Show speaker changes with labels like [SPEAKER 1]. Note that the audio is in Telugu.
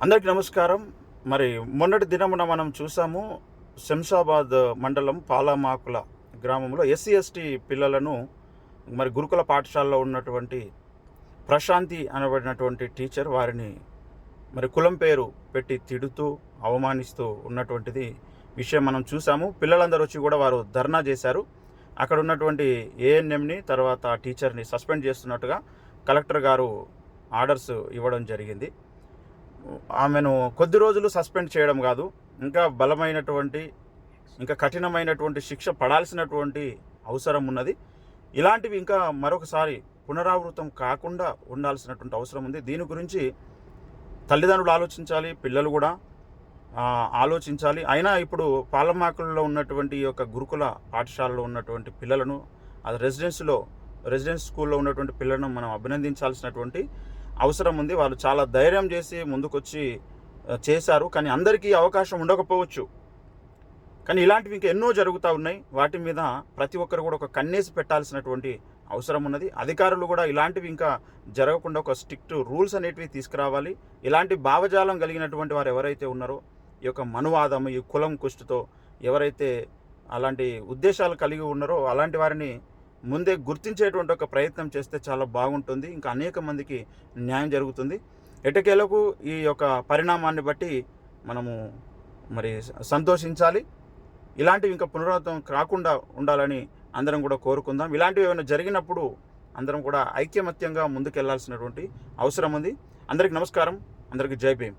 [SPEAKER 1] అందరికీ నమస్కారం. మరి మొన్నటి దినమున మనం చూసాము శంషాబాద్ మండలం పాలమాకుల గ్రామంలో ఎస్సీ, ఎస్టీ పిల్లలను మరి గురుకుల పాఠశాలలో ఉన్నటువంటి ప్రశాంతి అనబడినటువంటి టీచర్ వారిని మరి కులం పేరు పెట్టి తిడుతూ, అవమానిస్తూ ఉన్నటువంటిది విషయం మనం చూసాము. పిల్లలందరూ వచ్చి కూడా వారు ధర్నా చేశారు. అక్కడ ఉన్నటువంటి ఏఎన్ఎంని తర్వాత టీచర్ని సస్పెండ్ చేస్తున్నట్టుగా కలెక్టర్ గారు ఆర్డర్స్ ఇవ్వడం జరిగింది. ఆమెను కొద్ది రోజులు సస్పెండ్ చేయడం కాదు, ఇంకా బలమైనటువంటి ఇంకా కఠినమైనటువంటి శిక్ష పడాల్సినటువంటి అవసరం ఉన్నది. ఇలాంటివి ఇంకా మరొకసారి పునరావృతం కాకుండా ఉండాల్సినటువంటి అవసరం ఉంది. దీని గురించి తల్లిదండ్రులు ఆలోచించాలి, పిల్లలు కూడా ఆలోచించాలి. అయినా ఇప్పుడు పాలమాకులలో ఉన్నటువంటి ఈ యొక్క గురుకుల పాఠశాలలో ఉన్నటువంటి పిల్లలను, అది రెసిడెన్స్ స్కూల్లో ఉన్నటువంటి పిల్లలను మనం అభినందించాల్సినటువంటి అవసరం ఉంది. వాళ్ళు చాలా ధైర్యం చేసి ముందుకొచ్చి చేశారు. కానీ అందరికీ అవకాశం ఉండకపోవచ్చు. కానీ ఇలాంటివి ఇంకా ఎన్నో జరుగుతూ ఉన్నాయి. వాటి మీద ప్రతి ఒక్కరు కూడా ఒక కన్నేసి పెట్టాల్సినటువంటి అవసరం ఉన్నది. అధికారులు కూడా ఇలాంటివి ఇంకా జరగకుండా ఒక స్ట్రిక్ట్ రూల్స్ అనేటివి తీసుకురావాలి. ఇలాంటి భావజాలం కలిగినటువంటి వారు ఎవరైతే ఉన్నారో, ఈ యొక్క మనువాదం, ఈ కులం కుష్టితో ఎవరైతే అలాంటి ఉద్దేశాలు కలిగి ఉన్నారో అలాంటి వారిని ముందే గుర్తించేటువంటి ఒక ప్రయత్నం చేస్తే చాలా బాగుంటుంది. ఇంకా అనేక మందికి న్యాయం జరుగుతుంది. ఎట్టకేలకు ఈ యొక్క పరిణామాన్ని బట్టి మనము మరి సంతోషించాలి. ఇలాంటివి ఇంకా పునరావృతం కాకుండా ఉండాలని అందరం కూడా కోరుకుందాం. ఇలాంటివి ఏమైనా జరిగినప్పుడు అందరం కూడా ఐక్యమత్యంగా ముందుకెళ్లాల్సినటువంటి అవసరం ఉంది. అందరికీ నమస్కారం. అందరికీ జై భీమ్.